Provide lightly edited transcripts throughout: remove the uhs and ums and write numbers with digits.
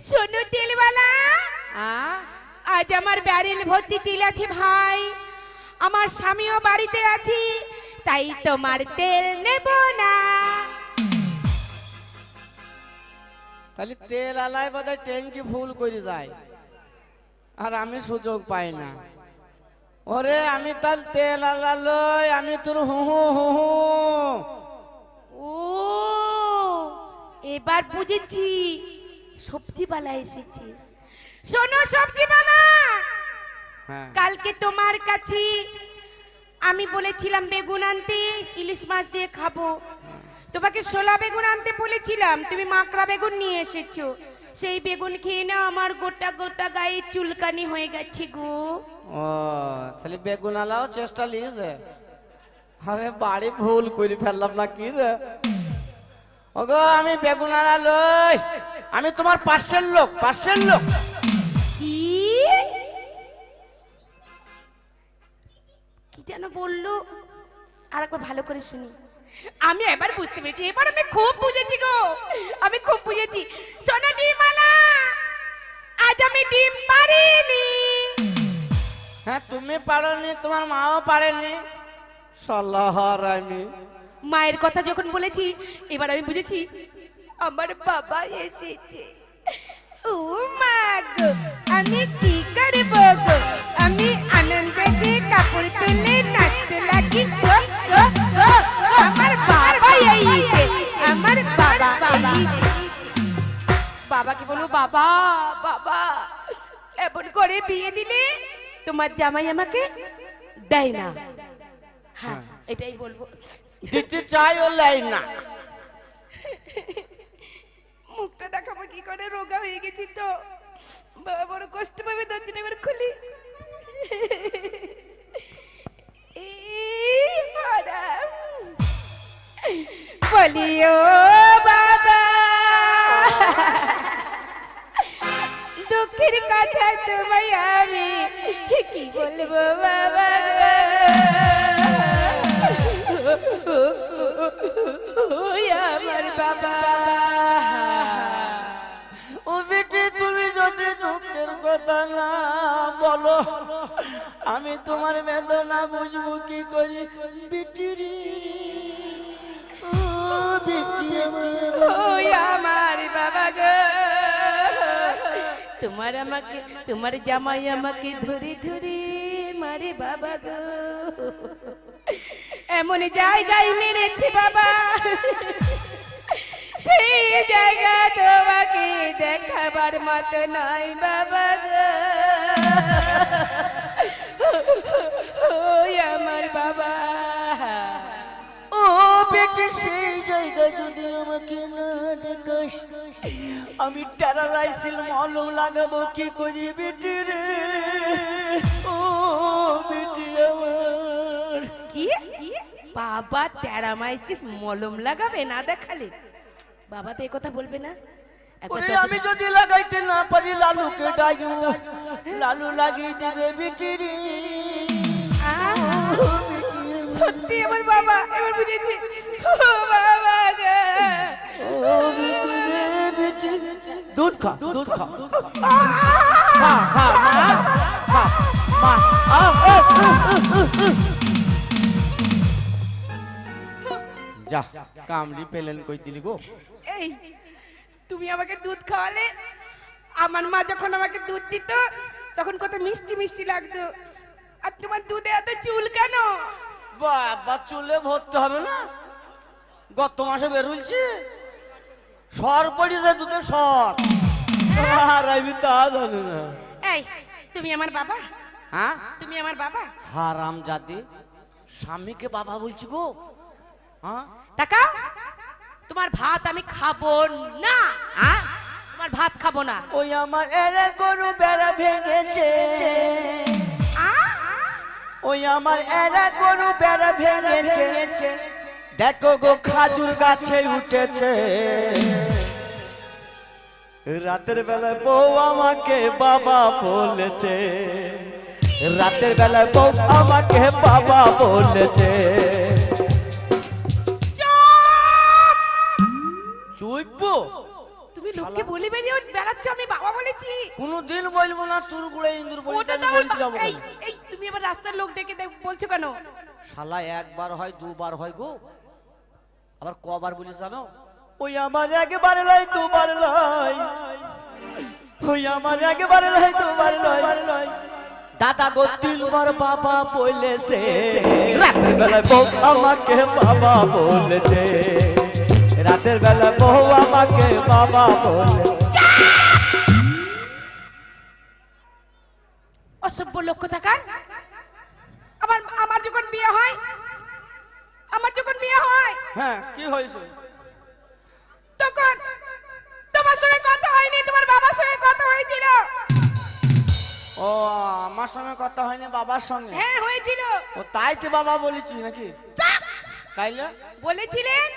শোনো তেলওয়ালা, আজ আমার ব্যারেল ভর্তি তেল আছে ভাই। আমার স্বামীও বাড়িতে আছে, তাই তোমার তেল নেব না। তাহলে তেল আলাই বোধহয় ট্যাঙ্কি ফুল করে যায়, আর আমি সুযোগ পাই না। ওরে আমি তার তেল আলালই, আমি তোর হু হু হু হু। ও এবার বুঝেছি, সবজিওয়ালা এসেছে। শোনো সবজিওয়ালা, হ্যাঁ কালকে তোমার কাছে আমি বলেছিলাম বেগুন আনতে, ইলিশ মাছ দিয়ে খাবো। তোমাকে শোলা বেগুন আনতে বলেছিলাম, তুমি মাকড়া বেগুন নিয়ে এসেছো। সেই বেগুন খেয়ে না আমার গোটা গোটা গায়ে চুলকানি হয়ে গেছে গো। ও তাহলে বেগুন আলাও চেষ্টা লিয়েছে। আরে বাড়ি ভুল করে ফেললাম না কি রে। ওগো আমি বেগুন আলালই, আমি তোমার পাশের লোক, পাশের লোক। কি কি যেন বললো, আর একবার ভালো করে শুনি। আমি এবার বুঝতে পেরেছি, এবার আমি খুব বুঝেছি গো, আমি খুব বুঝেছি। সোনা ডিমালা, আজ আমি ডিম পারিনি। হ্যাঁ তুমি পারোনি, তোমার মাও পারেনি। সল্লাহর আমি মায়ের কথা যখন বলেছি, এবার আমি বুঝেছি আমার বাবা এসেছে। ও মা গো, আমি কি করব গো, আমি আনন্দে কাপড় তুলে নাচতে লাগি গো গো গো। আমার বাবা এইছে, আমার বাবা এইছে। বাবাকে বলো, বাবা বাবা, এমন করে বিয়ে দিলে তোমার জামাই আমাকে দেয় না। হ্যাঁ এটাই বলবো। দিতে চাই ও লাই না। মুখটা দেখাবো কি করে, রোগা হয়ে গেছি তো। বাবা বড় কষ্ট পাবে, দরজাটা করে খুলি। বলিও বাবা, দুঃখের কথা তোমায় আমি কি বলবো বাবা। আমার বাবা, ও বেটি তুমি যদি দুঃখের কথা না বলো, আমি তোমার বেদনা বুঝবো কি করি বেটি রে। ও বেটি আমার বাবা গো, তোমার আমাকে, তোমার জামাই আমাকে ধরে ধরে মারে বাবা গো। এমন জায়গায় মেরেছে বাবা, সেই জায়গা তোমাকে দেখাবার মতো নয় বাবা গো। আমার বাবা, ও বেটি সেই জায়গা যদি আমাকে না দেখাস, আমি টেরারাইসিল মলম লাগাবো কি করি বেটি রে। ও বেটি আমার। কি বাবা ট্যারামাইসিস মলম লাগাবে না দেখালে? বাবা তো এই কথা বলবে না। একবার ওরে তো- আমি যদি লাগাইতে না পারি লালুকে ডাকবো, লালু লাগিয়ে দেবে বেটি রে। সত্যি আমার বাবা, এবার বুঝেছি। ও বাবা গো, ও বেটি রে বেটি, দুধ খা দুধ খা খা খা মা, খা মা। যা কামড়ি পেলেন কই দিলি গো। এই তুমি আমাকে দুধ খাওয়ালে, আমার মা যখন আমাকে দুধ দিত তখন কত মিষ্টি মিষ্টি লাগতো। আর তোমার দুধে এত চুল কেন? বাবা চুলে ভরতে হবে না, গত মাসে বেরোলছে সর পড়েছে দুধে সর। আর আমি তা জানি না। এই তুমি আমার বাবা, হ্যাঁ তুমি আমার বাবা। হারাম জাতি, স্বামীকে বাবা বলছি গো। হ্যাঁ টাকা, তোমার ভাত আমি খাবো না। তোমার ভাত খাবো না। ওই আমার এরে গরু বেড়া ভেঙেছে, ওই আমার এরা গরু বেড়া ভেঙেছে, দেখো গো খাজুর গাছে উঠেছে। রাতের বেলায় বউ আমাকে বাবা বলেছে, রাতের বেলায় বউ আমাকে বাবা বলেছে। চুপ, তুমি লোক মুখে বলি বেরিয়ে বেড়াচ্ছ আমি বাবা বলেছি। কোনোদিন বলবো না তোর গুড়ে ইন্দুর বলিস, ওটা আমি তো আমার বলতে যাবো এই কেন? এই তুমি আবার রাস্তার লোক ডেকে বলছো কেন? শালা একবার হয় দুবার হয় গো, আবার কবার বলিস জানো? ওই আমার একবার লাই দুবার লাই, ওই আমার একবার লাই দুবার লাই, দাদা গো তিনবার বাবা বলেছে, রাতের বেলায় বউ আমাকে বাবা বলেছে, রাতের বেলায় বউ আমাকে বাবা বলেছে। অসভ্য লক্ষ্য থাকার। আবার আমার যখন বিয়ে হয়, আমার যখন বিয়ে হয় হ্যাঁ কি হয়েছে? তখন তোমার সঙ্গে কথা হয়নি, তোমার বাবার সঙ্গে কথা হয়েছিল। ও আমার সঙ্গে কথা হয়নি, বাবার সঙ্গে? হ্যাঁ হয়েছিল। ও তাই তো বাবা বলেছি নাকি? চাপ! তাইলে বলেছিলেন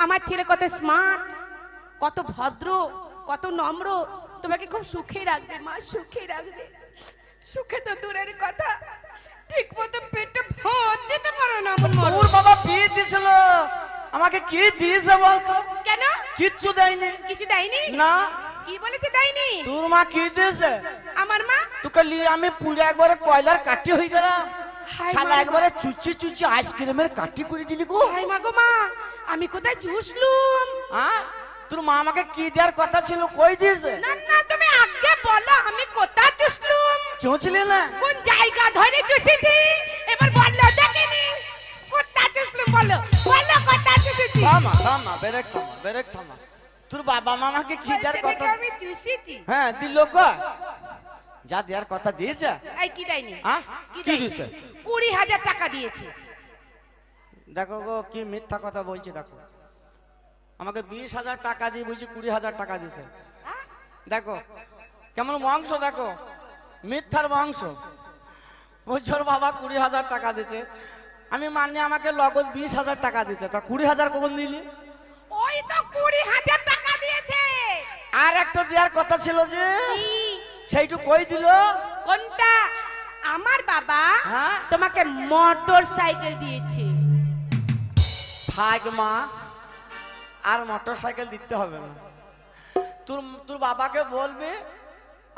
আমার ছেলে কত স্মার্ট, কত ভদ্র, কত নম্র, তোমাকে খুব সুখে রাখবে মা, সুখে রাখবে। সুখে তো দূরের কথা, ঠিক মতো পেটে ভাত দিতে পারো না। তোর বাবা বিয়ে দিয়েছিল, আমাকে কি দিয়েছে বলতো? কেন? কিচ্ছু দেয়নি। কিছু দেয়নি? না। কি বলেছে দেয়নি? তোর মা কি দিয়েছে? আমার মা তোকে নিয়ে আমি পুরো একবারে কয়লার কাটি হয়ে গেলাম, হাই শালা মা। একবারে চুচি চুচি আইসক্রিমের কাটি করে দিলি গো। হাই মা গো মা, আমি কোথায় চুষলুম? হ্যাঁ তোর মা আমাকে কি দেওয়ার কথা ছিল, কই দিয়েছে? না না, তুমি আগে বলো আমি কোথায় চুষলুম, চুঁচলি না? কোন জায়গা ধরে চুষেছি, এবার বললো দেখিনি। কোথায় চুষলুম বলো, বলো কোথায় চুষেছি। থামা থামা, বেরেক থামা, বেরেক থামা। তোর বাবা মামাকে কি দেওয়ার বলছে কথা? নাকি আমি চুষেছি। হ্যাঁ দিল কয়? যা দেওয়ার কথা দিয়েছে। এই কি দেয়নি? হ্যাঁ কি দেয়নি? দিয়েছে? 20,000 টাকা দিয়েছি। দেখো গো কি মিথ্যা কথা বলছে, দেখো আমাকে 20,000 টাকা দিয়ে বুঝি 20,000 টাকা দিছে। হ্যাঁ? দেখো কেমন বংশ, দেখো মিথ্যার বংশ। বছর বাবা 20,000 টাকা দিছে, আমি মানি আমাকে লগত 20,000 টাকা দিছে, তা 20,000 কখন দিলি? ওই তো 20,000 টাকা দিয়েছে। আর একটা দেওয়ার কথা ছিল যে, কি? সেইটু কই দিল? কোনটা? আমার বাবা হ্যাঁ? তোমাকে মোটর সাইকেল দিয়েছে। থাক মা, আর মোটর সাইকেল দিতে হবে না। তোর তোর বাবাকে বলবি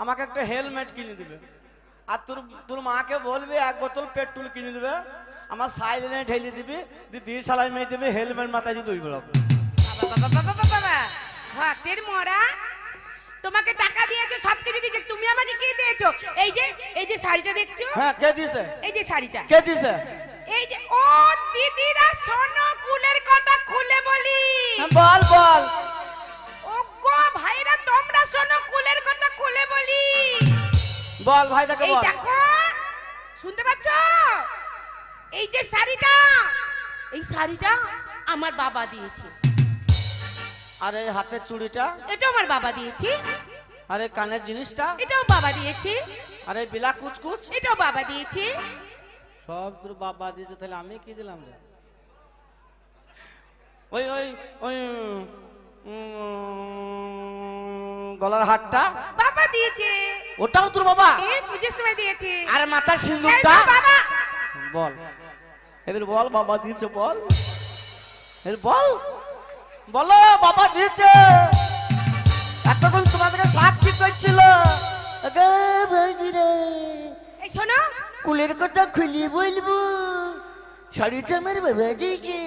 আমাকে একটা হেলমেট কিনে দিবে, আর তোর তোর মাকে বলবি 1 বোতল পেট্রোল কিনে দিবে, আমার সাইলেনে ঢেলে দিবি, দিয়ে সালাই মেয়ে দিবি, হেলমেট মাথায় দিয়ে দৌড় বেড়াবো। বাবা বাবা বাবা বাবা, হাতের মরা, তোমাকে টাকা দিয়েছে, সব কিছু দিয়েছে, তুমি আমাকে কি দিয়েছো? এই যে শাড়িটা দেখছো? হ্যাঁ কে দিছে? এই যে শাড়িটা, কে দিছে? এই যে ও দিদিরা শোনো, কুলের কথা খুলে বলি। হ্যাঁ, বল বল। ও গো ভাইরা তোমরা শোনো, কুলের কথা খুলে বলি। বল ভাই তাকে এই বল। দেখো, শুনতে পাচ্ছ? এই যে শাড়িটা, এই শাড়িটা আমার বাবা দিয়েছে। আর এই হাতের চুড়িটা? এটাও আমার বাবা দিয়েছে। আর এই কানের জিনিসটা? এটাও বাবা দিয়েছে। আর এই বিলা কুচকুচ? এটাও বাবা দিয়েছে। সব তোর বাবা দিয়েছে, তাহলে আমি কি দিলাম রে? ওই ওই ওই গলার হারটা? বাবা দিয়েছে। ওটাও তোর বাবা? এই পুজোর সময় দিয়েছে। আর মাথার এই সিঁদুরটা? তো বাবা। বল এদের বল, বাবা দিয়েছে বল, এদের বল, বলো বাবা দিয়েছে। এতক্ষণ তোমাদেরকে সাক্ষী করছিল। আগে ভাইজি রে, এই শোনো, কুলের কথা খুলি বলবো, শাড়িটা আমার বাবা দিয়েছে,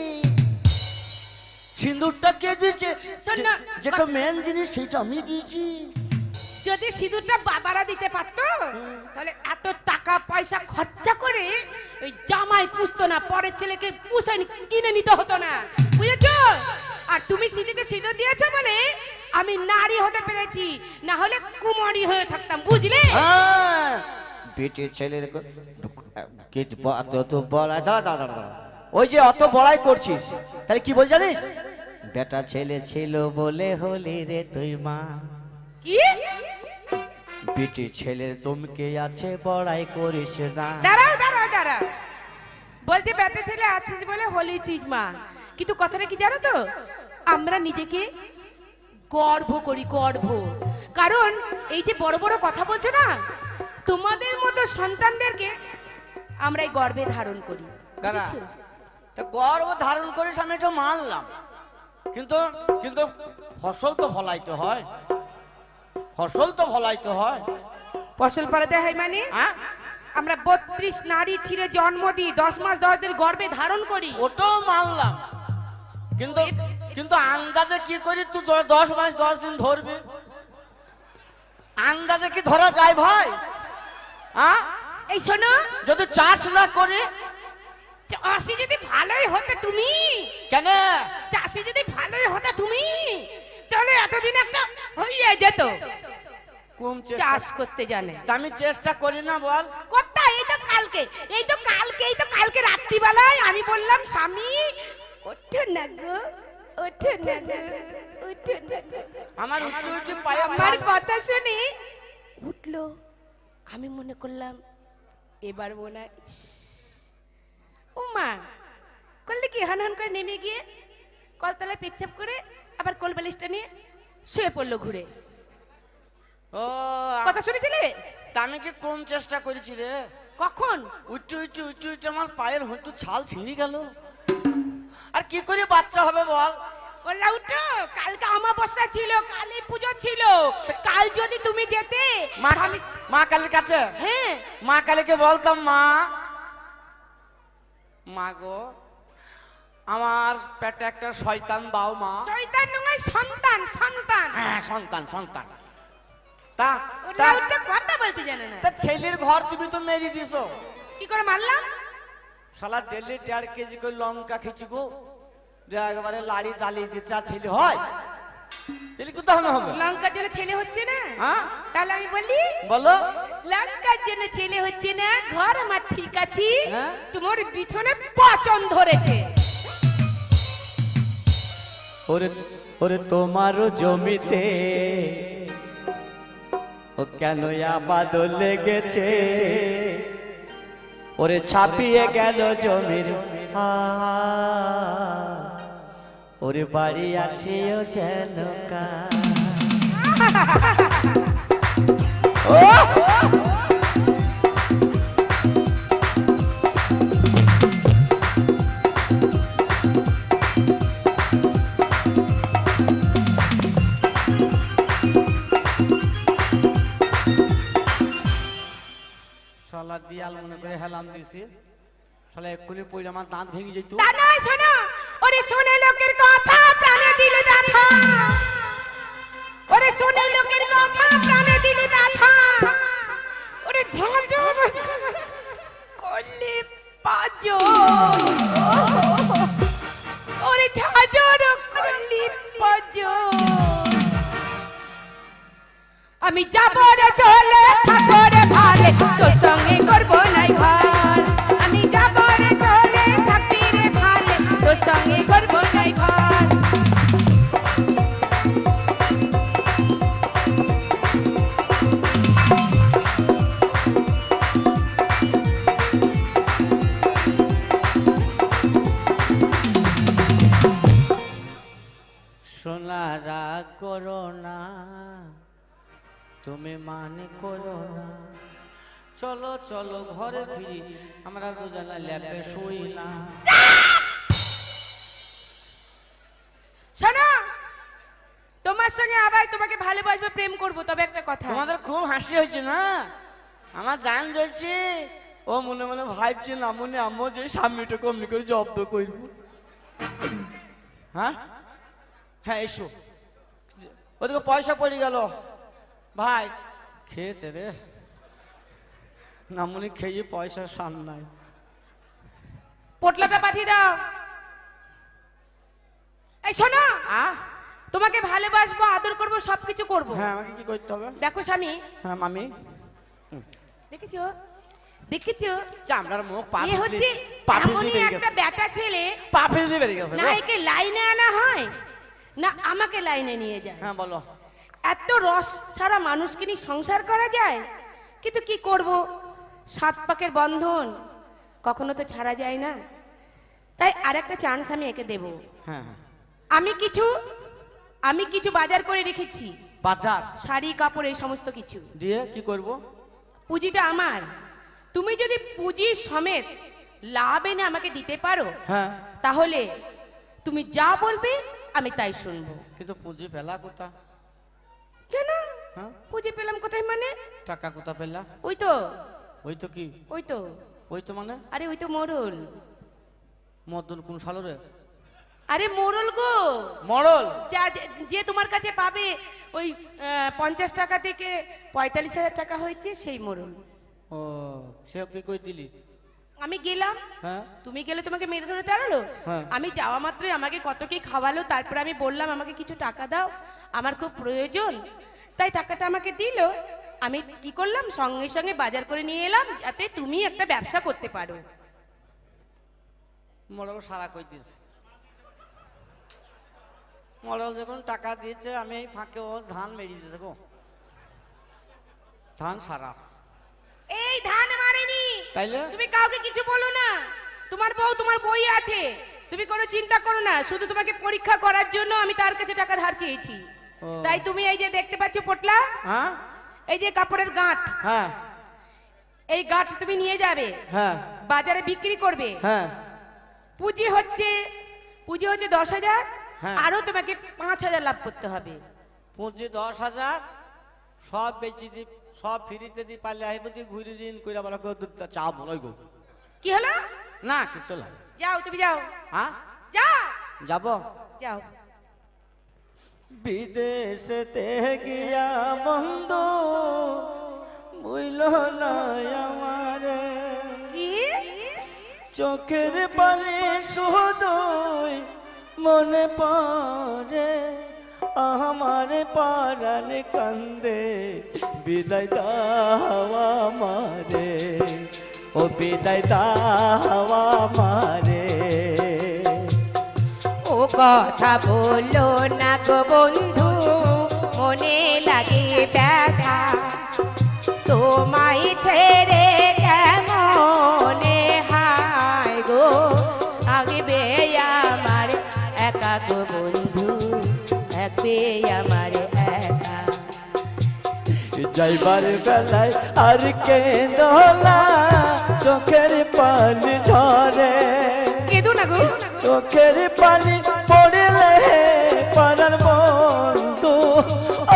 সিঁদুরটা কে দিয়েছে? শোন না, যেটা মেন জিনিস সেটা আমি দিয়েছি। যদি সিঁদুরটা বাবারা দিতে পারতো, তাহলে এত টাকা পয়সা খরচা করে ওই জামাই পুষতো না, পরের ছেলেকে পুষে কিনে নিতে হতো না, বুঝেছো? আর তুমি সিঁদুরতে সিঁদুর দিয়েছো বলে আমি নারী হতে পেরেছি, না হলে কুমারী হয়ে থাকতাম, বুঝলে? হ্যাঁ, বেটে ছেলের তো বড়াই, দাঁড়া দাঁড়া দাঁড়া, ওই যে অত বড়াই করছিস, তাহলে কি বল জানিস? বেটা ছেলে ছিল বলে হলি রে তুই মা, কি? বেটে ছেলের দমকে আছে, বড়াই করিস না। দাঁড়াও দাঁড়াও দাঁড়াও, বলছে বেটা ছেলে আছিস বলে হলি তুই মা, কিন্তু কথাটা কি জানো তো? আমরা নিজেকে গর্ব করি, গর্ব, কারণ এই যে বড় বড় কথা বলছো না, তোমাদের মতো সন্তানদেরকে আমরা এই গর্বে ধারণ করি, দাঁড়া, বুঝেছো? তা গর্ব ধারণ করিস আমি এটা মানলাম, কিন্তু কিন্তু ফসল তো ফলাইতে হয়, ফসল তো ফলাইতে হয়। ফসল ফলাতে হয় মানে হ্যাঁ, আমরা 32 নারী ছিঁড়ে জন্ম দিই, 10 মাস 10 দিন গর্ভে ধারণ করি। ওটাও মানলাম, কিন্তু কিন্তু আন্দাজে কি করি তুই 10 মাস 10 দিন ধরবি? আন্দাজে কি ধরা যায় ভাই? হ্যাঁ, এই শোনো, যদি চাষ না করি? চাষি যদি ভালোই হতে তুমি, কেন? চাষি যদি ভালোই হতে তুমি, তাহলে এতদিন একটা হইয়া যেত। কম চাষ করতে জানে, তা আমি চেষ্টা করি না বল? কথা এই তো কালকে রাত্রিবেলায় আমি বললাম স্বামী ওঠো না গো, ওঠো না গো, ওঠো না গো। আমার উঁচু উঁচু পায়ে আমার কথা শুনে উঠলো। আমি মনে করলাম এবার মনে হয় ও মা করলে কি হান হান করে নেমে গিয়ে কলতলায় পেচ্ছাপ করে আবার কোল বালিশটা নিয়ে শুয়ে পড়লো ঘুরে। ও, কথা শুনেছিলে? তা আমি কি কম চেষ্টা করেছি রে? কখন? উঁচু উঁচু উঁচু উঁচু আমার পায়ের হয়তো ছাল ছিঁড়ে গেল। আর কি করে বাচ্চা হবে বল? বললা উঠো, কালকে অমাবস্যা ছিল, কালী পুজো ছিল, কাল যদি তুমি যেতে মা, মা কালীর কাছে? হ্যাঁ, মা কালীকে বলতাম, মা, মা গো, আমার পেটে একটা শয়তান দাও মা। শয়তান নয়, সন্তান, সন্তান। হ্যাঁ, সন্তান, সন্তান। তা ওরা উঠে কথা বলতে জানে না। তা ছেলের ঘর তুমি তো মেরে দিছো। কি করে মারলাম? শালা ডেলি 1.5 কেজি করে লঙ্কা খেয়েছি গো, যে একেবারে লাড়ি জ্বালিয়ে দিচ্ছে। আর ছেলে হয়? ছেলে কোথাও না হবে? লঙ্কার জন্য ছেলে হচ্ছে না? হ্যাঁ, তাহলে আমি বলি বলো। লঙ্কার জন্য ছেলে হচ্ছে না, ঘর আমার ঠিক আছে, হ্যাঁ? তোমার বিছনে পচন ধরেছে। ওরে ওরে তোমারও জমিতে ও কেন আবাদ লেগেছে, ওরে ছাপিয়ে গেল জমির হাল, ওরে বাড়ি আসিও যেন কাল। ও শালা দিয়াল মনে করে হেলাম দিছি, শালা এক্ষুনি পড়ে আমার দাঁত ভেঙে যেত। তা নয়, শোনো, ওরে শোনে লোকের কথা প্রাণে দিলে ব্যথা, ওরে শোনে লোকের কথা প্রাণে দিলে ব্যথা, ওরে ঝাঁঝর করলে পাঁচজন, ওরে ঝাঁঝর করলে পাঁচজন। আমি যাবো রে চলে থাকবো রে ভালে, তোর সঙ্গে করবো নাই ঘর। আমি যাবো রে চলে থাকবি রে ভালে, তোর সঙ্গে করবো নাই ঘর। সোনা রাগ করো না, তুমি মানে করো না, চলো চলো ঘরে ফিরি, আমরা দুজনে ল্যাপে শুই না। শোনো, তোমার সঙ্গে আবার তোমাকে ভালোবাসবো, প্রেম করবো, তবে একটা কথা। তোমাদের খুব হাসি হয়েছে না, আমার জান জ্বলছে। ও মনে মনে ভাবছি না মনে আম্মু যে স্বামীটা কমনি করে জব্দ করব। হ্যাঁ হ্যাঁ, এসো। ওদিকে পয়সা পড়ে গেল ভাই, খেয়েছে রে নামুনি, খেয়ে পয়সার সান নাই। পোটলাটা পাঠিয়ে দাও। এই শোনো, তোমাকে ভালোবাসবো, আদর করবো, সবকিছু করবো। হ্যাঁ, আমাকে কি করতে হবে? দেখো স্বামী, হ্যাঁ মামি, দেখেছো দেখেছো, চামড়ার মুখ পা এ হচ্ছে এমনই একটা বেটা ছেলে, পা ফেলে বেরিয়ে গেছে। না একে লাইনে আনা হয় না আমাকে লাইনে নিয়ে যায়। হ্যাঁ বলো। এত রস ছাড়া মানুষকে নিয়ে সংসার করা যায়, কিন্তু কি করব, 7 পাকের বন্ধন কখনো তো ছাড়া যায় না। তাই আরেকটা চান্স আমি একে দেব। হ্যাঁ হ্যাঁ, আমি কিছু বাজার করে রেখেছি, বাজার, শাড়ি কাপড় এই সমস্ত কিছু। দিয়ে কি করব? পুঁজিটা আমার, তুমি যদি পুঁজি সমেত লাভ এনে আমাকে দিতে পারো, হ্যাঁ, তাহলে তুমি যা বলবে আমি তাই শুনবো। কিন্তু পুঁজি পেলা কোথা? কেন হ্যাঁ, পুঁজি পেলাম কোথায় মানে? টাকা কোথা পেলা? ওই তো ওই তো কি? ওই তো ওই তো মানে আরে ওই তো মোরল। মদন কোন সালো রে? আরে মোরল গো, মরল। যে তোমার কাছে পাবে ওই 50 টাকা থেকে 45,000 টাকা হয়েছে সেই মোরল। ও, সে কি কই দিলি? আমি গেলাম, হ্যাঁ, তুমি গেলে তোমাকে মেরে ধরে তাড়ালো। হ্যাঁ। আমি যাওয়া মাত্রই আমাকে কত কি খাওয়ালো, তারপরে আমি বললাম আমাকে কিছু টাকা দাও, আমার খুব প্রয়োজন। তাই টাকাটা আমাকে দিল। আমি কি করলাম, সঙ্গে সঙ্গে বাজার করে নিয়ে এলাম যাতে তুমি একটা ব্যবসা করতে পারো। মরল সারা কই দিয়েছে। মরল যখন টাকা দিয়েছে, আমি এই ফাঁকে ও ধান মেরিয়ে দিয়েছে গো। ধান সারা। এই ধান মারেনি, তাইলে তুমি কাউকে কিছু বলো না। তোমার বউ তোমার বই আছে, তুমি কোনো চিন্তা করো না। শুধু তোমাকে পরীক্ষা করার জন্য আমি তার কাছে টাকা ধার চেয়েছি। ও। তাই তুমি এই যে দেখতে পাচ্ছ পটলা, হ্যাঁ, এই যে কাপড়ের গাঁট, হ্যাঁ, এই গাঁট তুমি নিয়ে যাবে, হ্যাঁ, বাজারে বিক্রি করবে। হ্যাঁ। পুঁজি হচ্ছে 10,000, হ্যাঁ। আরো তোমাকে 5,000 লাভ করতে হবে। পুঁজি 10,000, সব বেচি দি, সব ফ্রিতে দি, পারলে আইবতি ঘুরে ঋণ কইরা বলা গো দুধটা চা বলই গো। কি হলো? না কিছু না। যাও তুমি যাও, হ্যাঁ, যাও যাব। যাও। বিদেশেতে গিয়া বন্ধু বুইল না আমারে, কি? চোখের পানি শুধুই মনে পড়ে, আমার পারান কান্দে, বিদায় দাও আমারে, ও বিদায় দাও আমারে। ও কথা বলো না গো বন্ধু, মনে লাগে ব্যথা, তোমায় ছেড়ে কেমনে হায় গো আগবে আমার একা গো বন্ধু, থাকবে আমার একা। যাইবার বেলায় আর কেঁদলা, চোখের পানি ঝরে, কেঁদো না গো। চোখের পানি পড়লে পারার বন্ধু,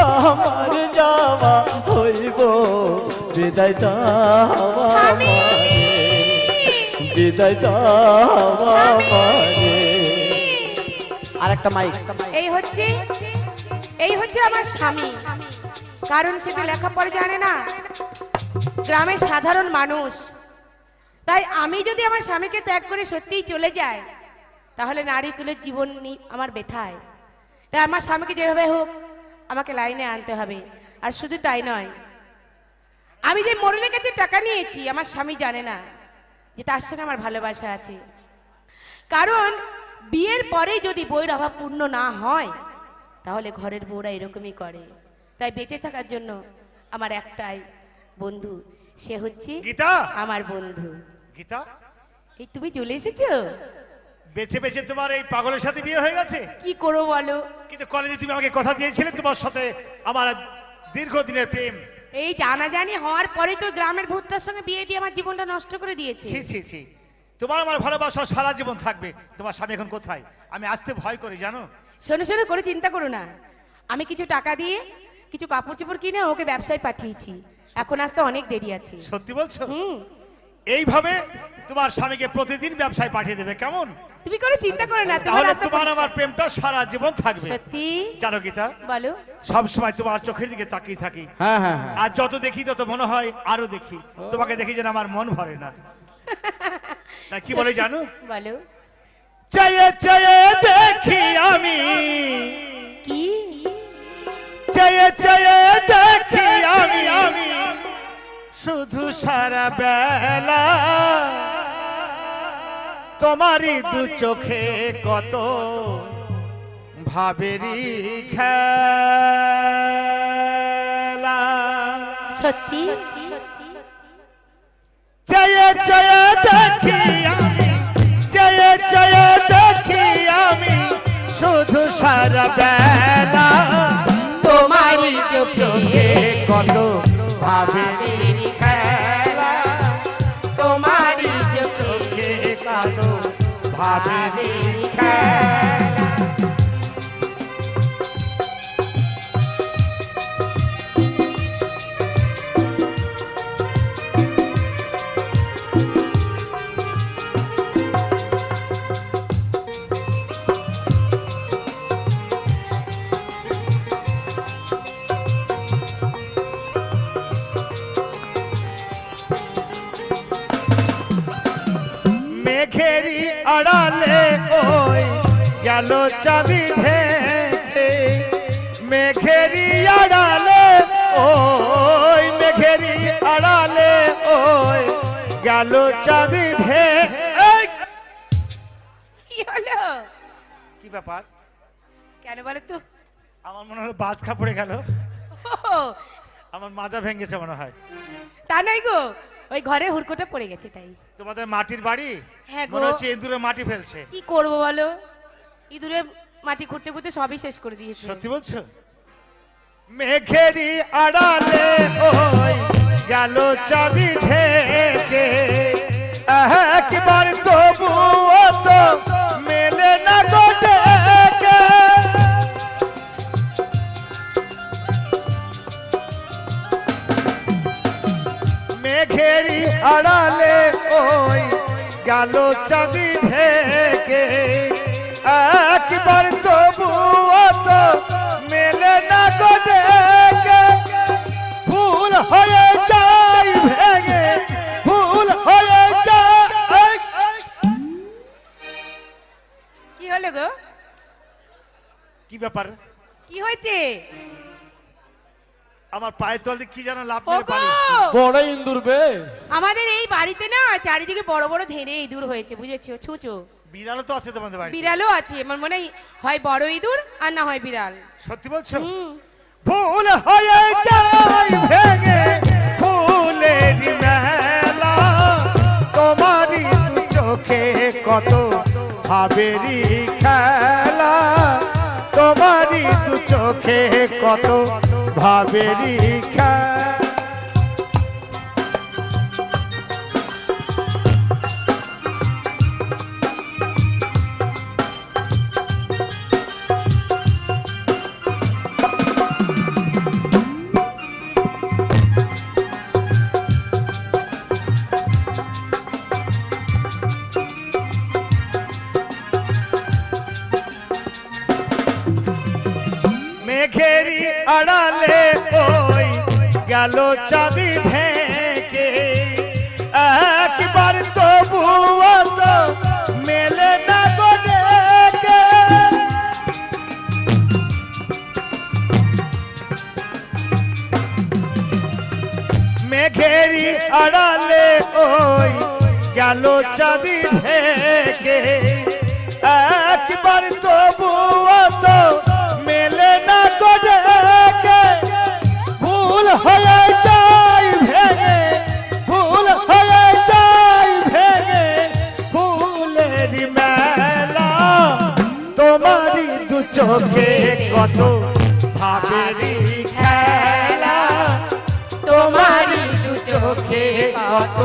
আমার যাওয়া হইব, বিদায় দাও স্বামী! আমারে, বিদায় দাও আমারে। আরেকটা মাইক। এই হচ্ছে আমার স্বামী। কারণ সে তো লেখাপড়া জানে না, গ্রামের সাধারণ মানুষ। তাই আমি যদি আমার স্বামীকে ত্যাগ করে সত্যিই চলে যাই, তাহলে নারীকুলের জীবন আমার ব্যথায়। তাই আমার স্বামীকে যেভাবে হোক আমাকে লাইনে আনতে হবে। আর শুধু তাই নয়, আমি যে মোরলের কাছে টাকা নিয়েছি, আমার স্বামী জানে না যে তার সঙ্গে আমার ভালোবাসা আছে। কারণ বিয়ের পরেই যদি বইয়ের অভাব পূর্ণ না হয়, তাহলে ঘরের বউরা এরকমই করে। তাই বেঁচে থাকার জন্য আমার একটাই বন্ধু, সে হচ্ছে গীতা। আমার বন্ধু। গীতা, এই তুমি চলে এসেছো? বেছে বেছে তোমার এই পাগলের সাথে বিয়ে হয়ে গেছে। কি করো বলো? কিন্তু কলেজে তুমি আমাকে কথা দিয়েছিলে তোমার সাথে আমার দীর্ঘদিনের প্রেম। এই জানাজানি হওয়ার পরেই তো গ্রামের ভূতটার সঙ্গে বিয়ে দিয়ে আমার জীবনটা নষ্ট করে দিয়েছে। ছি ছি ছি, তোমার আমার ভালোবাসা সারা জীবন থাকবে। তোমার স্বামী এখন কোথায়? আমি আসতে ভয় করি জানো। শোনো শোনো, করে চিন্তা করো না। আমি কিছু টাকা দিয়ে কিছু কাপড় চোপড় কিনে ওকে ব্যবসায় পাঠিয়েছি। এখন আসতে অনেক দেরি আছে। সত্যি বলছো? হুম, এইভাবে তোমার স্বামীকে প্রতিদিন ব্যবসায় পাঠিয়ে দেবে কেমন? তুমি করে চিন্তা করো না। তোমার তাহলে রাস্তা তোমার পরিষ্কার। আমার প্রেমটা সারা জীবন থাকবে। সত্যি? জানো গীতা, বলো। সব সময় তোমার চোখের দিকে তাকিয়ে থাকি। হ্যাঁ, হ্যাঁ, হ্যাঁ। আর যত দেখি তত মনে হয় আরো দেখি। তোমাকে দেখি যেন আমার মন ভরে না। না কি বলে জানো? বলো। চেয়ে চেয়ে দেখি আমি, কি? চেয়ে চেয়ে দেখি আমি শুধু সারা বেলা, তোমারই দু চোখে কত ভাবেরই খেলা। সত্যি? চেয়ে চেয়ে দেখি আমি, চেয়ে চেয়ে দেখি আমি শুধু সারা বেলা, তোমারই চোখে কত ভাবের খেলা, তোমারই চোখে কত ভাবের খেলা। মেঘেরি আড়ালে ওই গেল চাঁদি ঢেকে মেঘেরি আড়ালে ওই মেঘেরি আড়ালে ওই গেল চাঁদি ঢেকে কি হলো? কি ব্যাপার? কেন বলো তো? আমার মনে হলো বাজ খা পড়ে গেল, ও, আমার মাজা ভেঙেছে মনে হয়। তা নাই গো, ওই ঘরে হুড়কোটা পড়ে গেছে তাই। তোমাদের মাটির বাড়ি, হ্যাঁ গো। মনে হচ্ছে ইঁদুরে মাটি ফেলছে। কি করবো বলো, ইঁদুরে মাটি খুঁড়তে খুঁড়তে সবই শেষ করে দিয়েছে। সত্যি বলছো? মেঘেরি আড়ালে ওই গেল চাঁদি ঢেকে একবার তবুও তো মেলে না গো ডেকে। মেঘেরি আড়ালে ওই গেল চাঁদি ঢেকে একবার তবুও তো মেলে না গো ডেকে। ভুল হয়ে যায় ভেঙে, ভুল হয়ে যায়। কি হলো গো? কি ব্যাপার? কি হয়েছে? আমার পায়ের তলে কি যেন লাভ ওগো, মেরে পারি। বড় ইন্দুর বে। আমাদের এই বাড়িতে না চারিদিকে বড় বড় ধেড়ে ইঁদুর হয়েছে, বুঝেছো? ছুঁচো বিড়ালও তো আছে তোমাদের বাড়ি। বিড়ালও আছে, আমার মনে হয় বড় ইঁদুর আর না হয় বিড়াল। সত্যি বলছো? হুম। ভুল হয়ে যায় ভেঙে ফুলের মেলা তোমারই দু চোখে কত ভাবেরি খেলা তোমারই দু চোখে কত ভাবেরি খেলা। মেঘেরি আড়ালে ওই গেল চাঁদি ঢেকে একবার তবুও তো মেলে না গো ডেকে। মেঘেরি আড়ালে ওই গেল চাঁদি ঢেকে একবার তবুও তো মেলে না গো ডেকে। ভুল হয়ে যায় ভেঙে, ভুল হয়ে যায় ভেঙে ফুলের মেলা তোমারই দু চোখে কত ভাবেরি খেলা তোমারই দু চোখে কত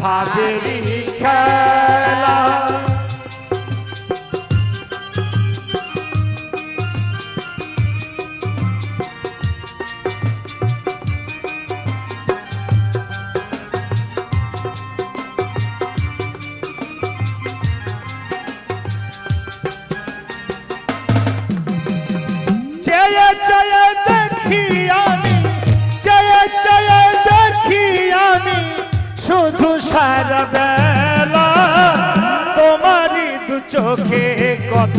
ভাবেরি খেলা। চেয়ে চেয়ে দেখি আমি, চেয়ে চেয়ে দেখি আমি শুধু সারা বেলা তোমারই দু চোখে কত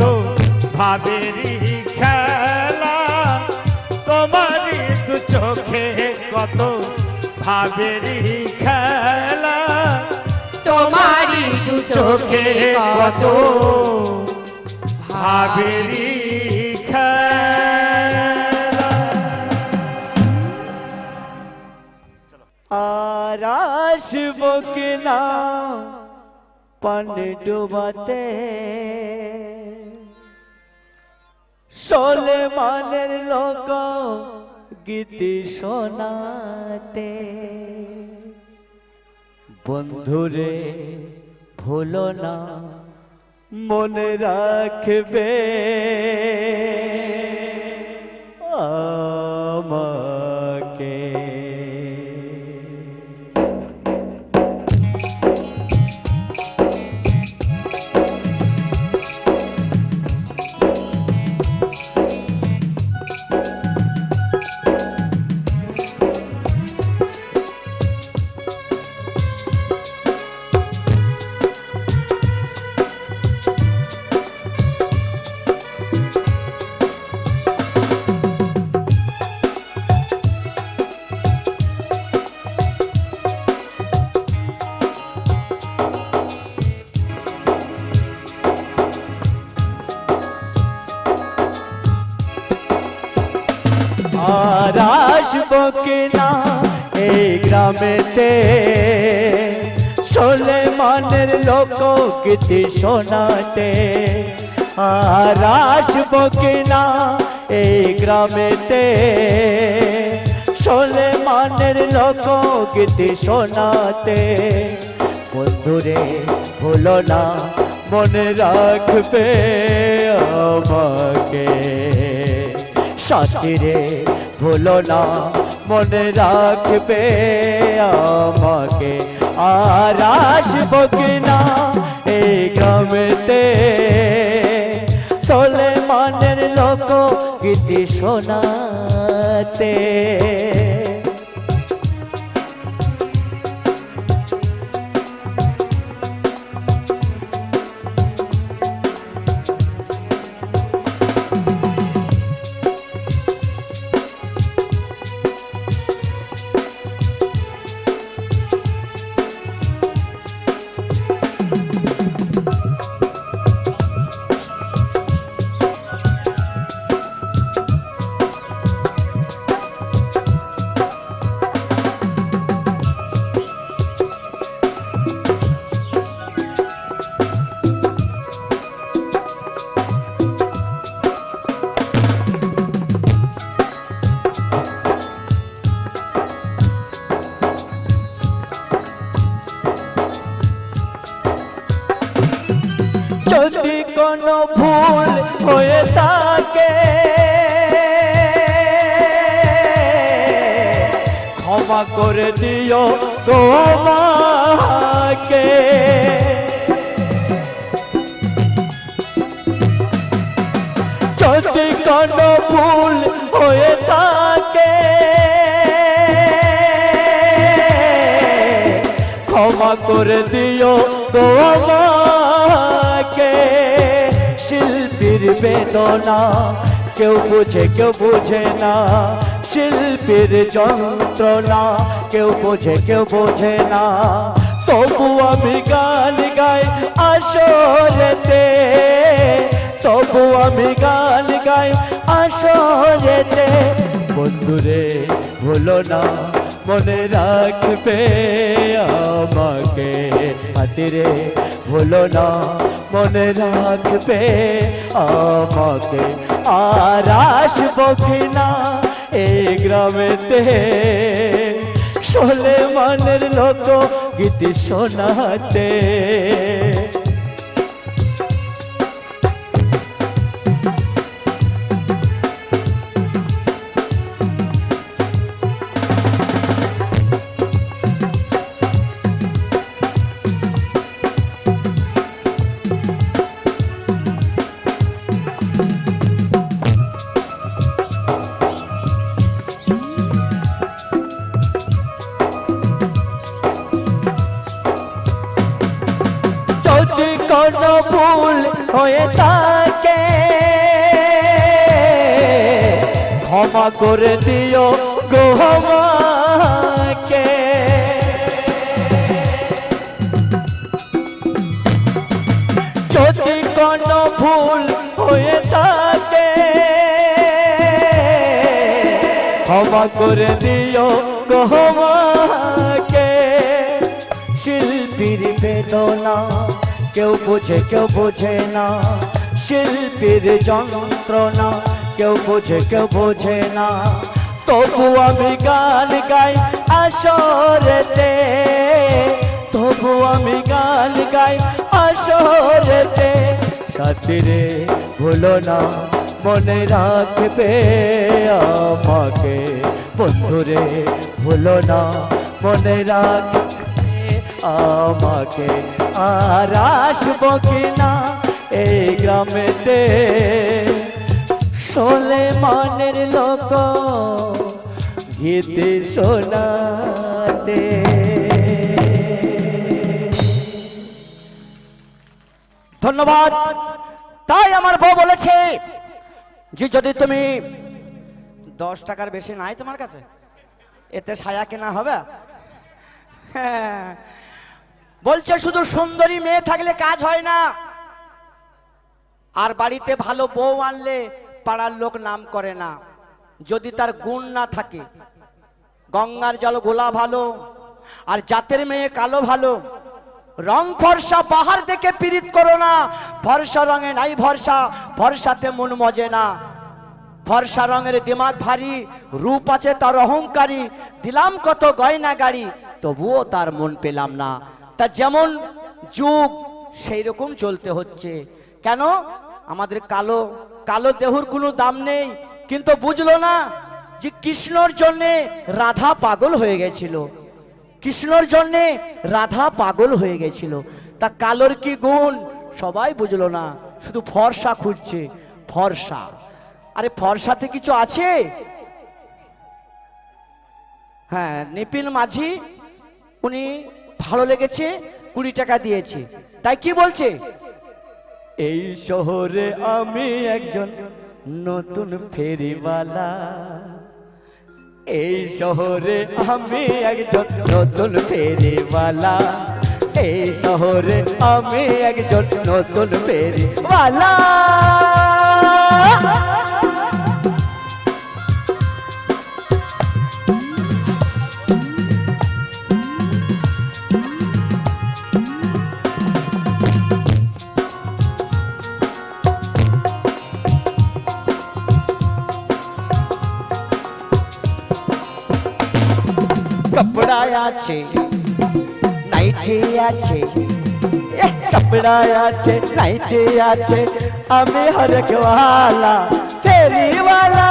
ভাবেরি খেলা তোমারই দু চোখে কত ভাবেরি খেলা তোমারই দু চোখে কত ভাবেরি খেলা। আর আসবো কিনা পানি ডুবাতে সোলেমানের লোক গীতি শোনাতে বন্ধুরে ভুলো না মনে রাখবে আমাকে। কিনা এই গ্রামেতে সোলেমানের লোকগীতি শোনাতে আর আসবো কিনা এই গ্রামেতে সোলেমানের লোকগীতি শোনাতে বন্ধুরে ভুলো না মনে রাখবে আমাকে সাথীরে ভুলো না মনে রাখবে আমাকে আর আসবো কিনা এই গ্রামেতে সোলেমানের লোকগীতি শোনাতে যদি কোনো ভুল হয়ে থাকে ক্ষমা করে দিও গো আমাকে যদি কোনো ভুল হয়ে থাকে ক্ষমা করে দিও গো আমাকে শিল্পীর বেদনা কেউ বুঝে কেউ বুঝে না শিল্পীর যন্ত্রণা কেউ বোঝে কেউ বোঝে না তবু আমি গান গাই আসরেতে তবু আমি গান গাই আসরেতে বন্ধুরে ভুলো না মনে রাখবে আমাকে হাতিরে ভুলো না মনে রাখবে আমাকে আর আসবো কিনা এই গ্রামেতে সোলেমানের লোকগীতি শোনাতে কোনো ভুল হয়ে থাকে ক্ষমা করে দিও গো আমাকে যদি কোনো ভুল হয়ে থাকে ক্ষমা করে দিও গো আমাকে শিল্পীর বেদনা কেউ বোঝে কেউ বোঝে না শিল্পীর যন্ত্রণা কেউ বোঝে কেউ বোঝে না তবু আমি গান গাই আসরেতে তবু আমি গান গাই আসরেতে সাথীরে ভুলো না মনে রাখবে আমাকে বন্ধুরে ভুলো না মনে রাখবে আমাকে আর আসবো কিনা এই গ্রামেতে সোলেমানের লোক গীতি শোনাতে ধন্যবাদ। তাই আমার বউ বলেছে যে যদি তুমি 10 টাকার বেশি নাই তোমার কাছে এতে সায়া কেনা হবে। হ্যাঁ, বলছে শুধু সুন্দরী মেয়ে থাকলে কাজ হয় না, আর বাড়িতে ভালো বউ আনলে পাড়ার লোক নাম করে না। যদি তার গুণ না থাকে গঙ্গার জল গোলা ভালো, আর জাতের মেয়ে কালো ভালো। রং ফর্সা বাহার দেখে পীড়িত করো না, ফর্সা রঙে নাই ভরসা, ভরসাতে মন মজে না। ফর্সা রঙের দিমাগ ভারী, রূপ আছে তার অহংকারী, দিলাম কত গয়না গাড়ি, তবুও তার মন পেলাম না। তা যেমন যুগ সেই রকম চলতে হচ্ছে। কেন? আমাদের কালো কালো দেহুর কোনো দাম নেই, কিন্তু বুঝলো না যে কৃষ্ণর জন্যে রাধা পাগল হয়ে গেছিল, কৃষ্ণর জন্যে রাধা পাগল হয়ে গেছিল। তা কালোর কি গুণ সবাই বুঝলো না, শুধু ফর্সা খুঁজছে, ফর্সা। আরে ফর্সাতে কিছু আছে? হ্যাঁ, নিপিল মাঝি উনি ভালো লেগেছে, 20 টাকা দিয়েছে। তাই কি বলছে? এই শহরে আমি একজন নতুন ফেরিওয়ালা, এই শহরে আমি একজন নতুন ফেরিওয়ালা, এই শহরে আমি একজন নতুন ফেরিওয়ালা। कपड़ा आछे नाइटी आछे, कपड़ा आछे नाइटी आछे, आमी हरकवाला फेरीवाला,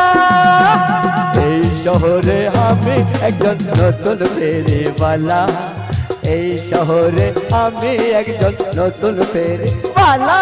এই শহরে আমি একজন নতুন ফেরিওয়ালা, এই শহরে আমি একজন নতুন ফেরিওয়ালা।